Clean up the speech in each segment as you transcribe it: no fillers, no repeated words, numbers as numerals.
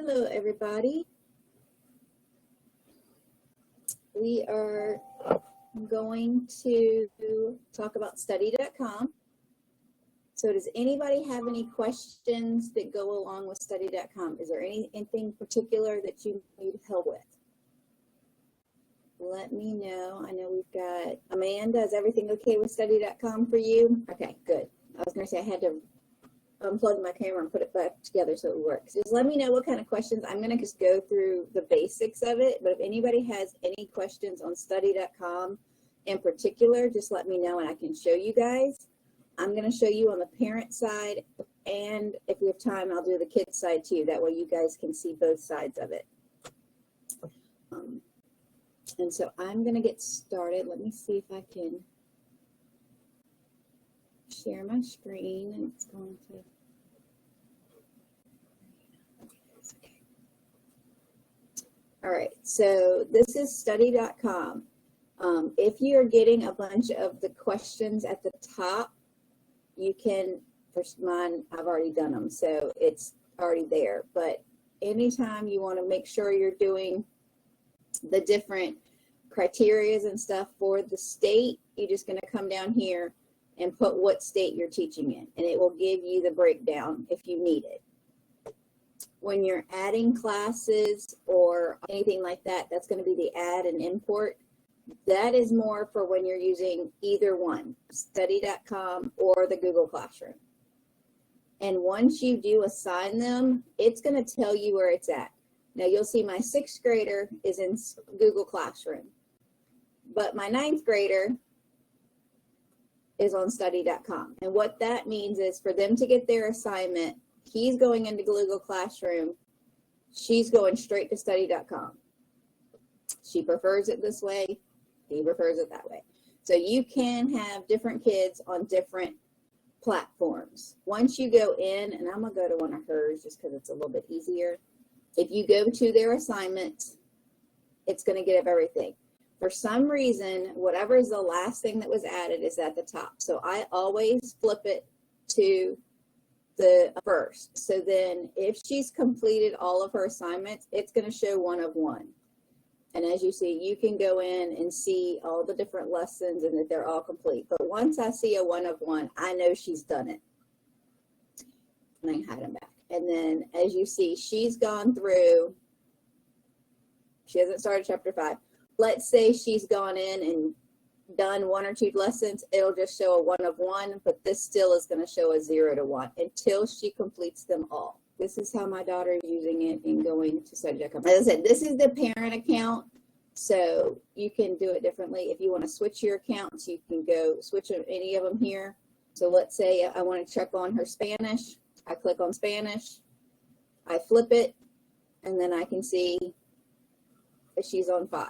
Hello, everybody. We are going to talk about study.com. So does anybody have any questions that go along with study.com? Is there anything particular that you need help with? Let me know. I know we've got Amanda. Is everything okay with study.com for you? Okay, good. I was going to say I had to unplug my camera and put it back together so it works. Just let me know what kind of questions. I'm going to just go through the basics of it, but if anybody has any questions on study.com in particular, just let me know and I can show you guys. I'm going to show you on the parent side, and if we have time, I'll do the kids side too. That way you guys can see both sides of it. And so I'm going to get started. Let me see if I can share my screen, and it's going to. Okay. All right, so this is study.com. If you're getting a bunch of the questions at the top, you can, for mine, I've already done them, so it's already there. But anytime you want to make sure you're doing the different criterias and stuff for the state, you're just going to come down here and put what state you're teaching in, and it will give you the breakdown if you need it. When you're adding classes or anything like that, that's going to be the add and import. That is more for when you're using either one, study.com or the Google Classroom. And once you do assign them, it's going to tell you where it's at. Now you'll see my 6th grader is in Google Classroom, but my 9th grader is on study.com. And what that means is for them to get their assignment, he's going into Google Classroom, she's going straight to study.com. She prefers it this way, he prefers it that way. So you can have different kids on different platforms. Once you go in, and I'm gonna go to one of hers just because it's a little bit easier. If you go to their assignments, it's gonna give everything. For some reason, whatever is the last thing that was added is at the top. So I always flip it to the first. So then if she's completed all of her assignments, it's going to show 1 of 1. And as you see, you can go in and see all the different lessons and that they're all complete. But once I see a 1 of 1, I know she's done it. And I can hide them back. And then as you see, she's gone through, she hasn't started chapter 5. Let's say she's gone in and done 1 or 2 lessons, it'll just show a 1 of 1, but this still is going to show a 0 to 1 until she completes them all. This is how my daughter is using it and going to study.com. As I said, this is the parent account, so you can do it differently. If you want to switch your accounts, you can go switch any of them here. So let's say I want to check on her Spanish. I click on Spanish, I flip it, and then I can see that she's on 5.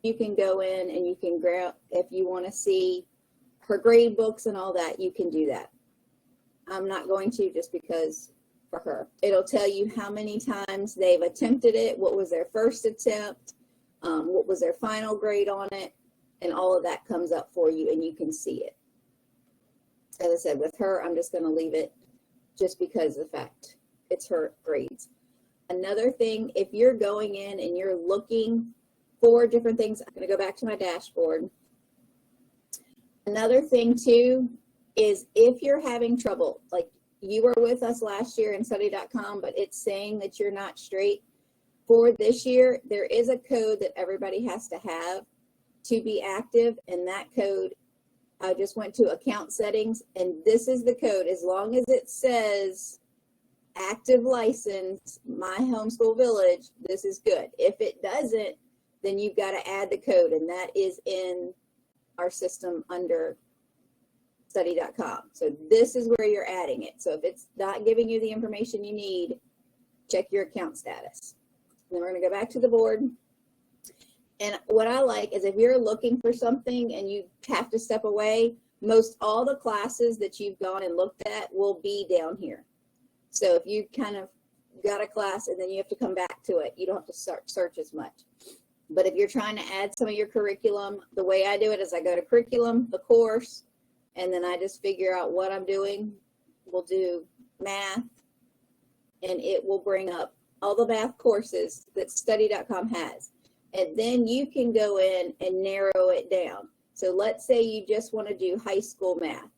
You can go in and you can grab, if you want to see her grade books and all that, you can do that. I'm not going to just because for her. It'll tell you how many times they've attempted it, what was their first attempt, what was their final grade on it, and all of that comes up for you and you can see it. As I said, with her, I'm just going to leave it just because of the fact it's her grades. Another thing, if you're going in and you're looking for different things, I'm going to go back to my dashboard. Another thing too is if you're having trouble, like you were with us last year in study.com, but it's saying that you're not straight. For this year, there is a code that everybody has to have to be active, and that code, I just went to account settings, and this is the code. As long as it says active license, My Homeschool Village, this is good. If it doesn't, then you've got to add the code, and that is in our system under study.com. So this is where you're adding it. So if it's not giving you the information you need, check your account status. And then we're going to go back to the board. And what I like is if you're looking for something and you have to step away, most all the classes that you've gone and looked at will be down here. So if you kind of got a class and then you have to come back to it, you don't have to start search as much. But if you're trying to add some of your curriculum, the way I do it is I go to curriculum, the course, and then I just figure out what I'm doing. We'll do math, and it will bring up all the math courses that study.com has. And then you can go in and narrow it down. So let's say you just want to do high school math.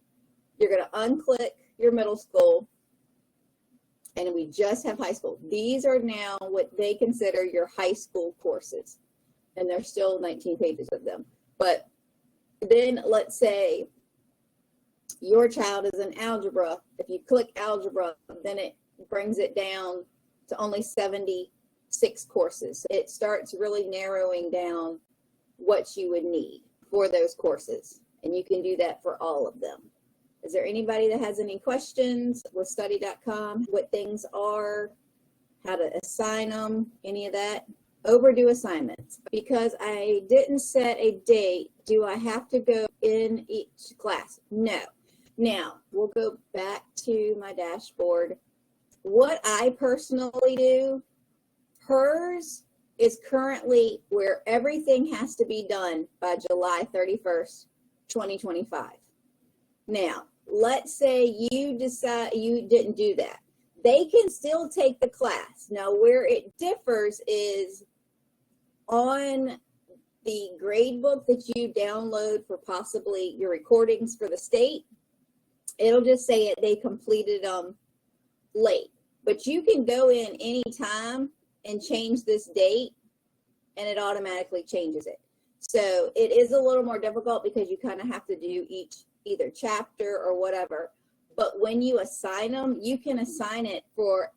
You're going to unclick your middle school, and we just have high school. These are now what they consider your high school courses, and there's still 19 pages of them. But then let's say your child is in algebra. If you click algebra, then it brings it down to only 76 courses. It starts really narrowing down what you would need for those courses, and you can do that for all of them. Is there anybody that has any questions with study.com? What things are, how to assign them, any of that? Overdue assignments. Because I didn't set a date, do I have to go in each class? No. Now, we'll go back to my dashboard. What I personally do, hers is currently where everything has to be done by July 31st, 2025. Now, let's say you decide you didn't do that. They can still take the class. Now, where it differs is on the grade book that you download for possibly your recordings for the state. It'll just say they completed them late. But you can go in anytime and change this date, and it automatically changes it. So it is a little more difficult because you kind of have to do each either chapter or whatever. But when you assign them, you can assign it for,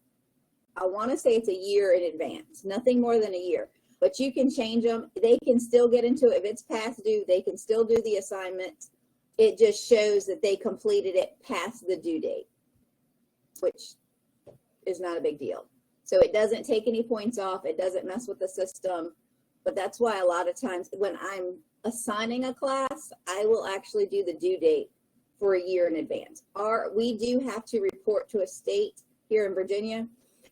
I want to say it's a year in advance, nothing more than a year. But you can change them. They can still get into it. If it's past due, they can still do the assignments. It just shows that they completed it past the due date, which is not a big deal. So it doesn't take any points off. It doesn't mess with the system. But that's why a lot of times when I'm assigning a class, I will actually do the due date for a year in advance. We do have to report to a state here in Virginia.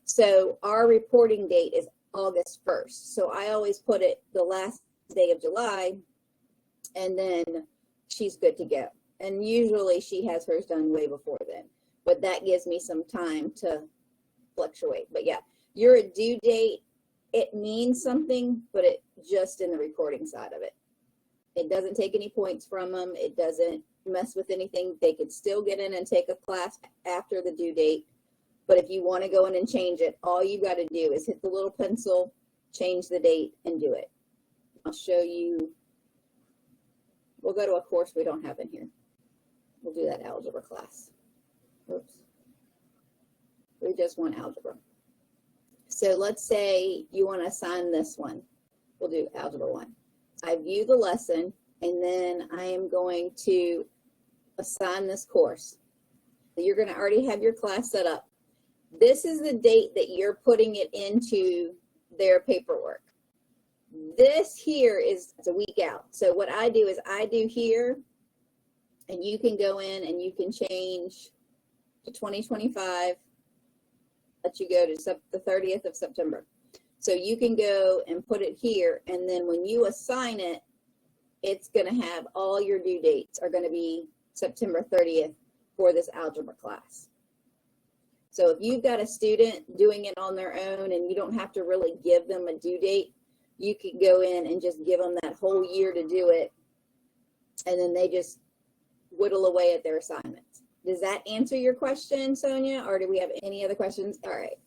So our reporting date is August 1st. So I always put it the last day of July, and then she's good to go. And usually she has hers done way before then. But that gives me some time to fluctuate. But yeah, your due date, it means something, but it just in the recording side of it. It doesn't take any points from them. It doesn't mess with anything. They could still get in and take a class after the due date. But if you want to go in and change it, all you got to do is hit the little pencil, change the date, and do it. I'll show you. We'll go to a course we don't have in here. We'll do that algebra class. Oops. We just want algebra. So let's say you want to assign this one. We'll do algebra 1. I view the lesson, and then I am going to assign this course. You're going to already have your class set up. This is the date that you're putting it into their paperwork. This here is a week out. So what I do is I do here, and you can go in and you can change to 2025. Let you go to the 30th of September. So you can go and put it here, and then when you assign it, it's going to have all your due dates are going to be September 30th for this algebra class. So if you've got a student doing it on their own and you don't have to really give them a due date, you can go in and just give them that whole year to do it, and then they just whittle away at their assignments. Does that answer your question, Sonia, or do we have any other questions? All right.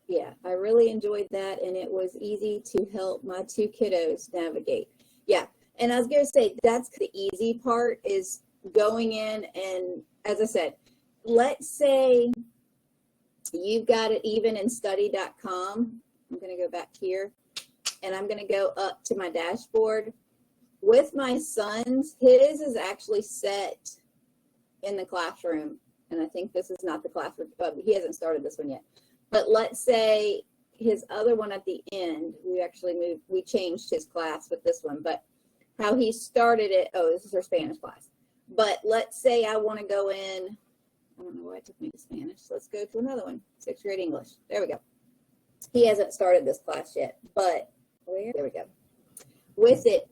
Yeah, I really enjoyed that, and it was easy to help my 2 kiddos navigate. Yeah, and I was going to say, that's the easy part is going in, and as I said, let's say you've got it even in study.com. I'm going to go back here, and I'm going to go up to my dashboard. With my son's, his is actually set in the classroom, and I think this is not the classroom, but he hasn't started this one yet. But let's say his other one at the end, we changed his class with this one, but how he started it, this is our Spanish class. But let's say I want to go in, I don't know why it took me to Spanish. Let's go to another one, 6th grade English. There we go. He hasn't started this class yet, but there we go. With it,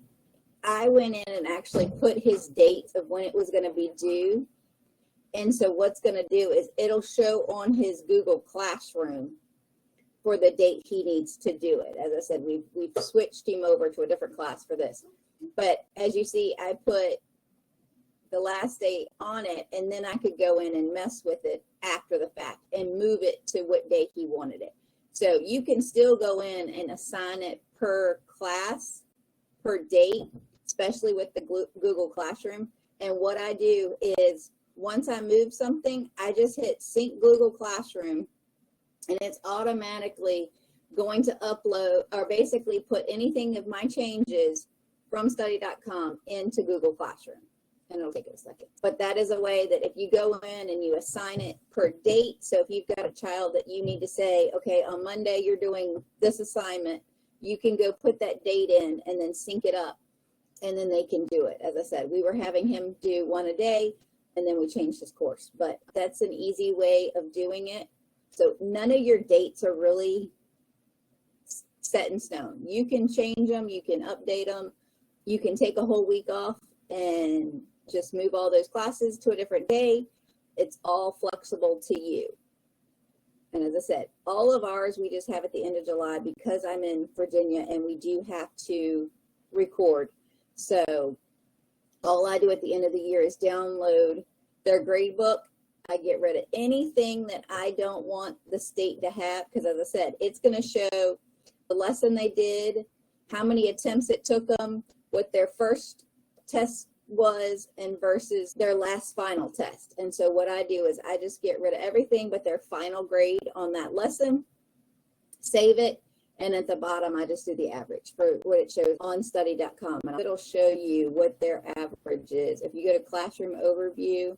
I went in and actually put his dates of when it was going to be due. And so what's going to do is it'll show on his Google Classroom for the date he needs to do it. As I said, we've switched him over to a different class for this. But as you see, I put the last date on it, and then I could go in and mess with it after the fact and move it to what day he wanted it. So you can still go in and assign it per class, per date, especially with the Google Classroom. And what I do is once I move something, I just hit sync Google Classroom, and it's automatically going to upload or basically put anything of my changes from study.com into Google Classroom. And it'll take it a second. But that is a way that if you go in and you assign it per date, so if you've got a child that you need to say, okay, on Monday you're doing this assignment, you can go put that date in and then sync it up, and then they can do it. As I said, we were having him do one a day, and then we changed his course. But that's an easy way of doing it. So none of your dates are really set in stone. You can change them, you can update them, you can take a whole week off and just move all those classes to a different day. It's all flexible to you. And as I said, all of ours we just have at the end of July because I'm in Virginia and we do have to record. So all I do at the end of the year is download their grade book. I get rid of anything that I don't want the state to have, because as I said, it's going to show the lesson they did, how many attempts it took them, what their first test was, and versus their last final test. And so what I do is I just get rid of everything but their final grade on that lesson, save it, and at the bottom I just do the average for what it shows on study.com, and it'll show you what their average is. If you go to classroom overview,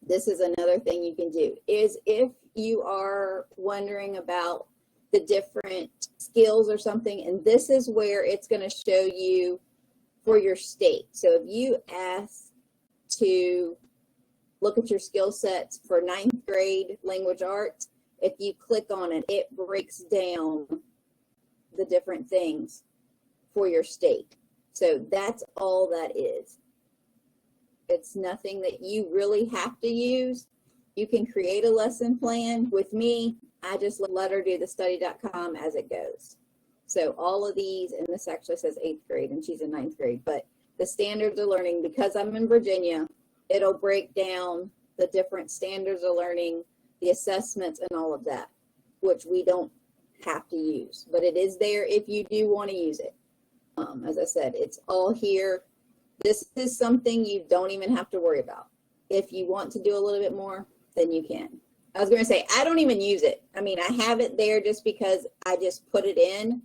this is another thing you can do, is if you are wondering about the different skills or something, and this is where it's going to show you for your state. So if you ask to look at your skill sets for 9th grade language arts, if you click on it, it breaks down the different things for your state. So that's all that is. It's nothing that you really have to use. You can create a lesson plan. With me, I just let her do the study.com as it goes. So all of these, and this actually says 8th grade and she's in 9th grade, but the standards of learning, because I'm in Virginia, it'll break down the different standards of learning, the assessments and all of that, which we don't have to use, but it is there if you do want to use it. As I said, it's all here. This is something you don't even have to worry about. If you want to do a little bit more, then you can. I was going to say, I don't even use it. I mean, I have it there just because I just put it in.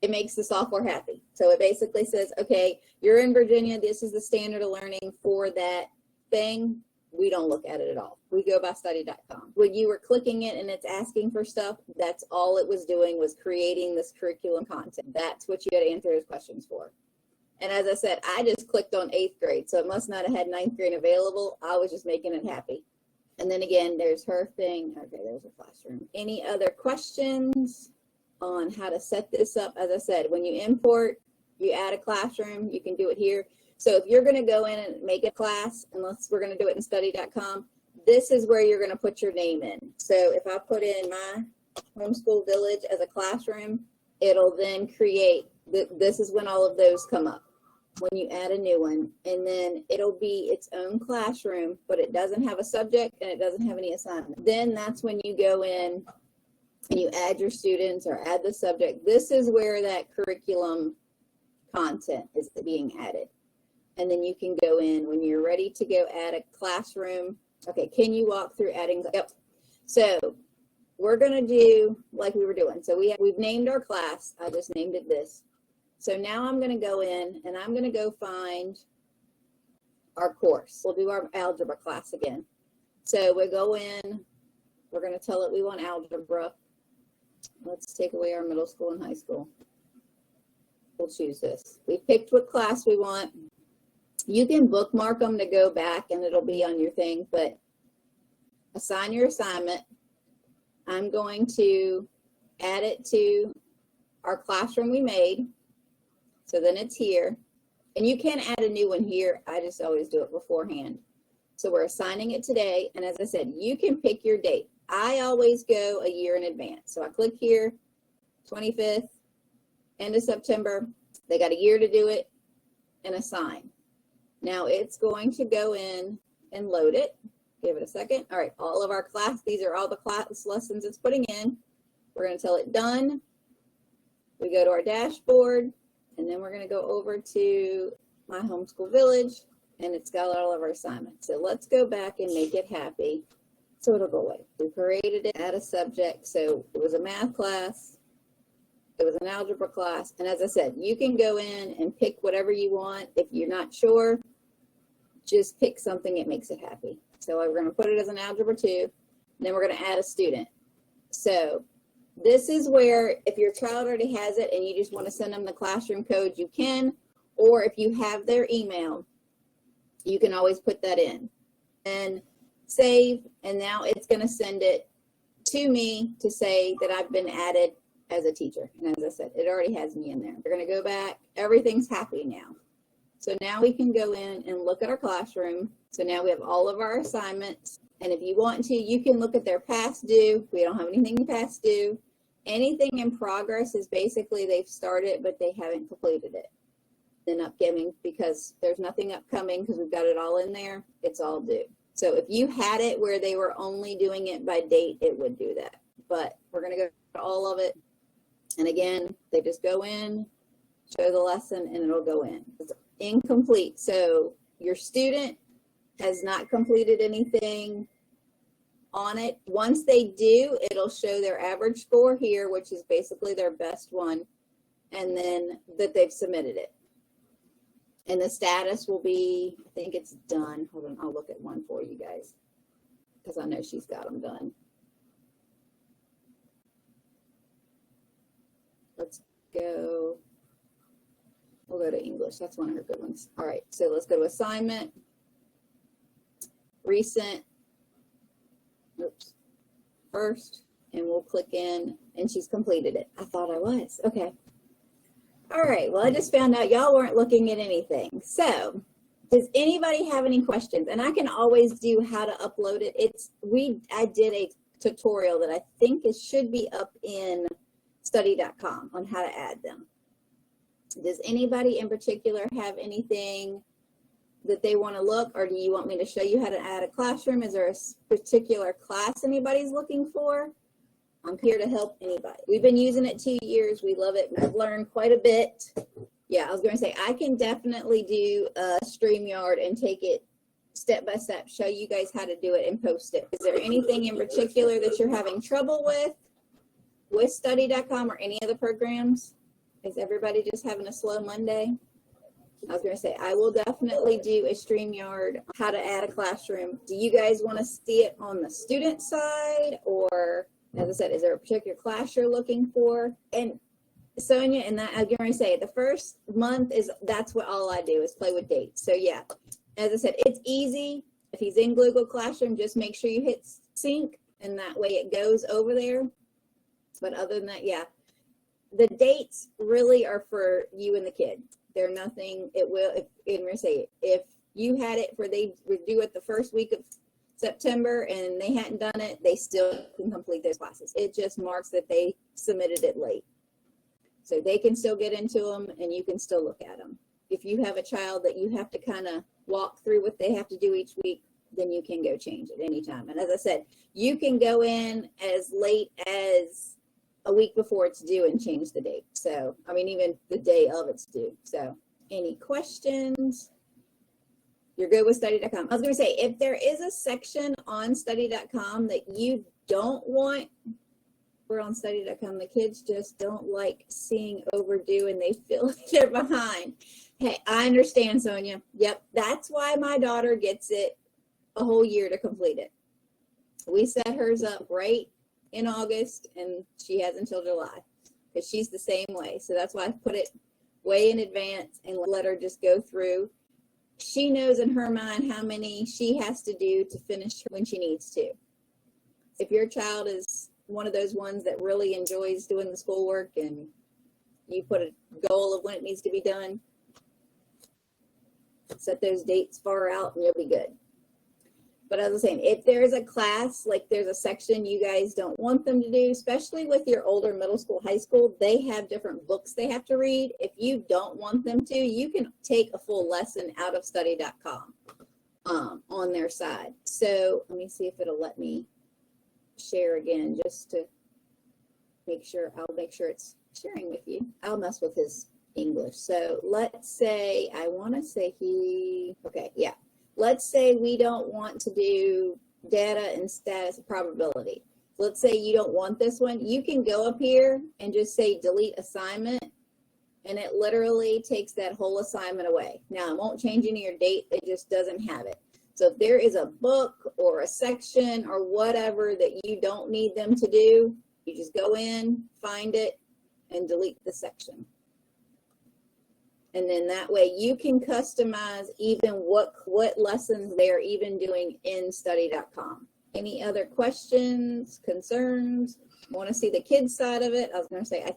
It makes the software happy. So it basically says, okay, you're in Virginia. This is the standard of learning for that thing. We don't look at it at all. We go by study.com. When you were clicking it and it's asking for stuff, that's all it was doing, was creating this curriculum content. That's what you had to answer those questions for. And as I said, I just clicked on 8th grade, so it must not have had 9th grade available. I was just making it happy. And then again, there's her thing. Okay, there's her classroom. Any other questions on how to set this up? As I said, when you import, you add a classroom, you can do it here. So if you're going to go in and make a class, unless we're going to do it in study.com, this is where you're going to put your name in. So if I put in My Homeschool Village as a classroom, it'll then create, this is when all of those come up, when you add a new one, and then it'll be its own classroom, but it doesn't have a subject and it doesn't have any assignment. Then that's when you go in and you add your students or add the subject. This is where that curriculum content is being added. And then you can go in when you're ready to go add a classroom. Okay, can you walk through adding? Yep. So we're going to do like we were doing. So we've named our class. I just named it this. So now I'm going to go in and I'm going to go find our course. We'll do our algebra class again. So we go in, we're going to tell it we want algebra. Let's take away our middle school and high school. We'll choose this. We picked what class we want. You can bookmark them to go back and it'll be on your thing, but assign your assignment. I'm going to add it to our classroom we made. So then it's here. And you can add a new one here. I just always do it beforehand. So we're assigning it today. And as I said, you can pick your date. I always go a year in advance. So I click here 25th, end of September. They got a year to do it and assign. Now it's going to go in and load it. Give it a second. All right, all of our class, these are all the class lessons it's putting in. We're going to tell it done. We go to our dashboard, and then we're going to go over to My Homeschool Village, and it's got all of our assignments. So let's go back and make it happy so it'll go away. We created it, add a subject. So it was a math class. It was an algebra class. And as I said, you can go in and pick whatever you want. If you're not sure, just pick something that makes it happy. So we're going to put it as an algebra 2, and then we're going to add a student. So this is where if your child already has it and you just want to send them the classroom code, you can, or if you have their email, you can always put that in and save. And now it's going to send it to me to say that I've been added as a teacher. And as I said, it already has me in there. We're going to go back. Everything's happy now. So now we can go in and look at our classroom. So now we have all of our assignments. And if you want to, you can look at their past due. We don't have anything past due. Anything in progress is basically they've started, but they haven't completed it. Then upcoming, because there's nothing upcoming because we've got it all in there, it's all due. So if you had it where they were only doing it by date, it would do that. But we're going to go to all of it. And again, they just go in, show the lesson, and it'll go in. It's incomplete. So your student has not completed anything on it. Once they do, it'll show their average score here, which is basically their best one, and then that they've submitted it. And the status will be, I think it's done. Hold on, I'll look at one for you guys because I know she's got them done. Let's go. We'll go to English. That's one of her good ones. All right, so let's go to assignment, recent, oops, first, and we'll click in, and she's completed it. I thought I was. Okay. All right, well, I just found out y'all weren't looking at anything. So does anybody have any questions? And I can always do how to upload it. I did a tutorial that I think it should be up in study.com on how to add them. Does anybody in particular have anything that they want to look, or do you want me to show you how to add a classroom? Is there a particular class anybody's looking for? I'm here to help anybody. We've been using it 2 years. We love it. I've learned quite a bit. Yeah, I was going to say, I can definitely do a StreamYard and take it step by step, show you guys how to do it and post it. Is there anything in particular that you're having trouble with study.com or any of the programs? Is everybody just having a slow Monday? I was going to say, I will definitely do a StreamYard, how to add a classroom. Do you guys want to see it on the student side, or, as I said, is there a particular class you're looking for? And Sonia, and that I'm going to say, the first month that's what all I do is play with dates. So yeah, as I said, it's easy. If he's in Google Classroom, just make sure you hit sync, and that way it goes over there. But other than that, yeah, the dates really are for you and the kid. They're nothing. It will, if you had it for they would do it the first week of September and they hadn't done it, they still can complete those classes. It just marks that they submitted it late. So they can still get into them and you can still look at them. If you have a child that you have to kind of walk through what they have to do each week, then you can go change it anytime. And as I said, you can go in as late as a week before it's due and change the date. So, I mean, even the day of it's due. So, any questions? You're good with study.com. I was going to say, if there is a section on study.com that you don't want, we're on study.com, the kids just don't like seeing overdue and they feel like they're behind. Hey, I understand, Sonia. Yep, that's why my daughter gets it a whole year to complete it. We set hers up right in August and she has until July because she's the same way. So that's why I put it way in advance and let her just go through. She knows in her mind how many she has to do to finish when she needs to. If your child is one of those ones that really enjoys doing the schoolwork and you put a goal of when it needs to be done, set those dates far out and you'll be good. But as I was saying, if there's a class, like there's a section you guys don't want them to do, especially with your older middle school, high school, they have different books they have to read. If you don't want them to, you can take a full lesson out of study.com on their side. So let me see if it'll let me share again, just to make sure. I'll make sure it's sharing with you. I'll mess with his English. So let's say, I want to say okay, yeah. Let's say we don't want to do data and status of probability. Let's say you don't want this one. You can go up here and just say delete assignment, and it literally takes that whole assignment away. Now, it won't change any of your date. It just doesn't have it. So if there is a book or a section or whatever that you don't need them to do, you just go in, find it, and delete the section. And then that way you can customize even what lessons they're even doing in study.com. Any other questions, concerns? Want to see the kids side of it? I was going to say, I'm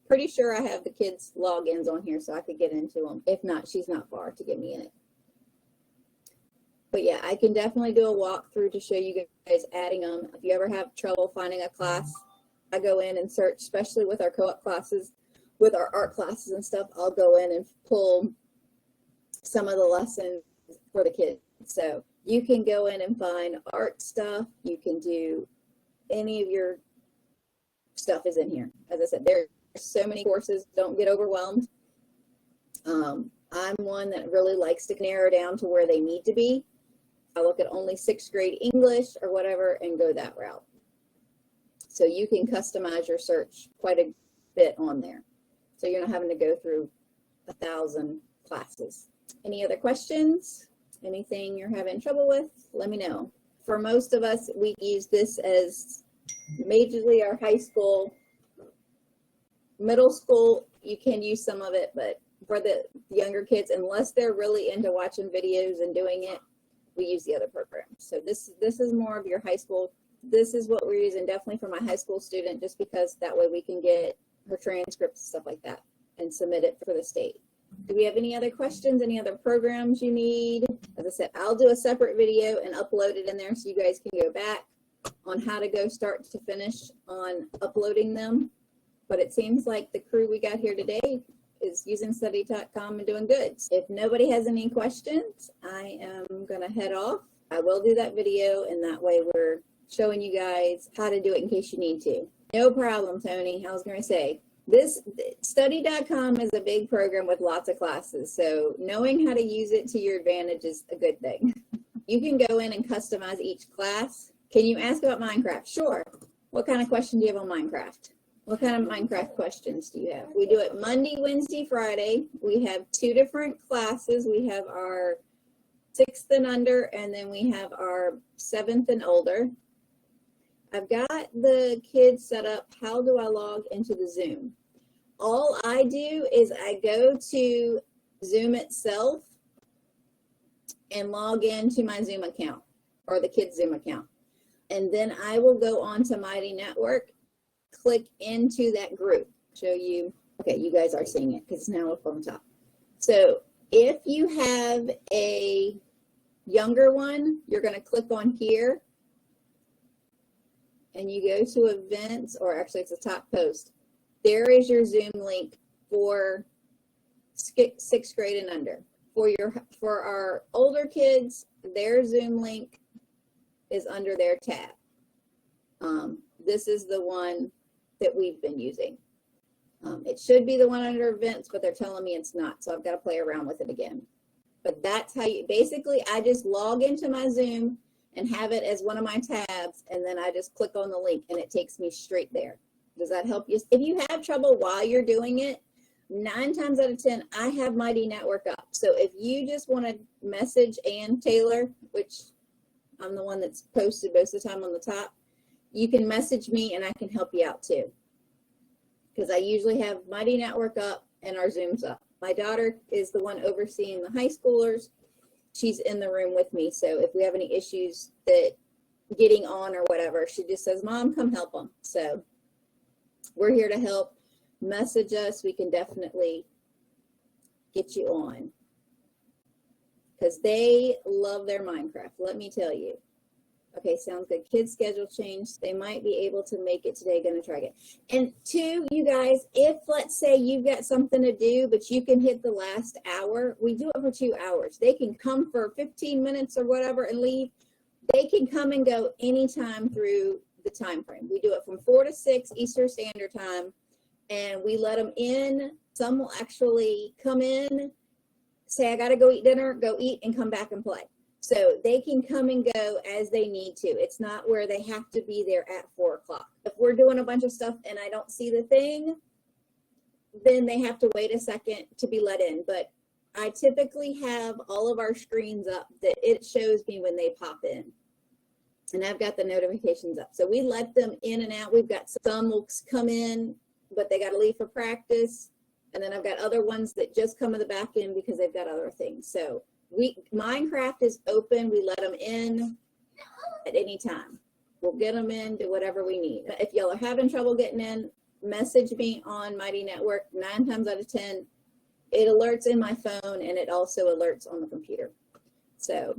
pretty sure I have the kids' logins on here so I could get into them. If not, she's not far to get me in it. But yeah, I can definitely do a walkthrough to show you guys adding them. If you ever have trouble finding a class, I go in and search, especially with our co-op classes. With our art classes and stuff, I'll go in and pull some of the lessons for the kids. So you can go in and find art stuff. You can do any of your stuff is in here. As I said, there's so many courses. Don't get overwhelmed. I'm one that really likes to narrow down to where they need to be. I look at only 6th grade English or whatever and go that route. So you can customize your search quite a bit on there. So you're not having to go through 1,000 classes. Any other questions? Anything you're having trouble with? Let me know. For most of us, we use this as majorly our high school. Middle school, you can use some of it, but for the younger kids, unless they're really into watching videos and doing it, we use the other program. So this is more of your high school. This is what we're using definitely for my high school student, just because that way we can get her transcripts, stuff like that, and submit it for the state. Do we have any other questions, any other programs you need? As I said, I'll do a separate video and upload it in there so you guys can go back on how to go start to finish on uploading them. But it seems like the crew we got here today is using study.com and doing good. If nobody has any questions, I am going to head off. I will do that video, and that way we're showing you guys how to do it in case you need to. No problem, Tony. I was going to say, this study.com is a big program with lots of classes, so knowing how to use it to your advantage is a good thing. You can go in and customize each class. Can you ask about Minecraft? Sure. What kind of question do you have on Minecraft? What kind of Minecraft questions do you have? We do it Monday, Wednesday, Friday. We have 2 different classes. We have our 6th and under, and then we have our 7th and older. I've got the kids set up. How do I log into the Zoom? All I do is I go to Zoom itself and log into my Zoom account or the kids' Zoom account. And then I will go on to Mighty Network, click into that group, show you. Okay, you guys are seeing it because it's now up on top. So if you have a younger one, you're going to click on here. And you go to events, or actually it's a top post. There is your Zoom link for 6th grade and under. For our older kids, their Zoom link is under their tab. This is the one that we've been using. It should be the one under events, but they're telling me it's not, so I've got to play around with it again. But that's how you, basically, I just log into my Zoom and have it as one of my tabs, and then I just click on the link and it takes me straight there. Does that help you? If you have trouble while you're doing it, 9 times out of 10, I have Mighty Network up. So if you just want to message Ann Taylor, which I'm the one that's posted most of the time on the top, you can message me and I can help you out too. Because I usually have Mighty Network up and our Zooms up. My daughter is the one overseeing the high schoolers. She's in the room with me. So if we have any issues that getting on or whatever, she just says, Mom, come help them. So we're here to help. Message us. We can definitely get you on. Because they love their Minecraft, let me tell you. Okay, sounds good. Kids' schedule changed. They might be able to make it today. Going to try again. And two, you guys, if let's say you've got something to do, but you can hit the last hour, we do it for 2 hours. They can come for 15 minutes or whatever and leave. They can come and go anytime through the time frame. We do it from 4 to 6 Eastern Standard Time, and we let them in. Some will actually come in, say, I got to go eat dinner, go eat, and come back and play. So they can come and go as they need to. It's not where they have to be there at 4 o'clock. If we're doing a bunch of stuff and I don't see the thing, then they have to wait a second to be let in. But I typically have all of our screens up that it shows me when they pop in. And I've got the notifications up. So we let them in and out. We've got some will come in, but they got to leave for practice. And then I've got other ones that just come to the back end because they've got other things. So Minecraft is open. We let them in at any time. We'll get them in, do whatever we need. If y'all are having trouble getting in, message me on Mighty Network. 9 times out of 10, it alerts in my phone, and it also alerts on the computer. So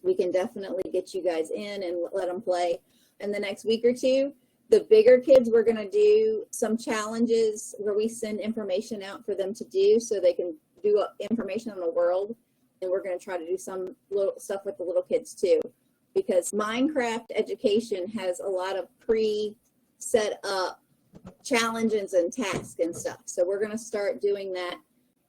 we can definitely get you guys in and let them play. In the next week or two, the bigger kids, we're going to do some challenges where we send information out for them to do so they can do information on the world. And we're going to try to do some little stuff with the little kids too, because Minecraft education has a lot of pre-set up challenges and tasks and stuff. So we're going to start doing that,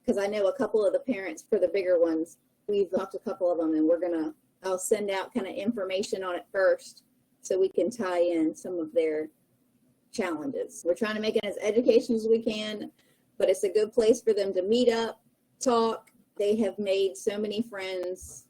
because I know a couple of the parents for the bigger ones, we've talked to a couple of them, and I'll send out kind of information on it first so we can tie in some of their challenges. We're trying to make it as educational as we can, but it's a good place for them to meet up, talk. They have made so many friends.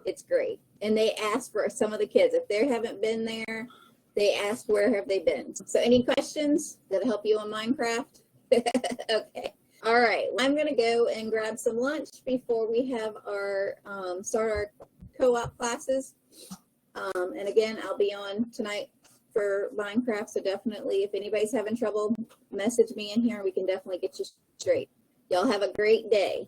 It's great. And they ask for some of the kids. If they haven't been there, they ask where have they been. So any questions that help you on Minecraft? Okay. All right. Well, I'm going to go and grab some lunch before we have our start our co-op classes. And again, I'll be on tonight for Minecraft. So definitely, if anybody's having trouble, message me in here. We can definitely get you straight. Y'all have a great day.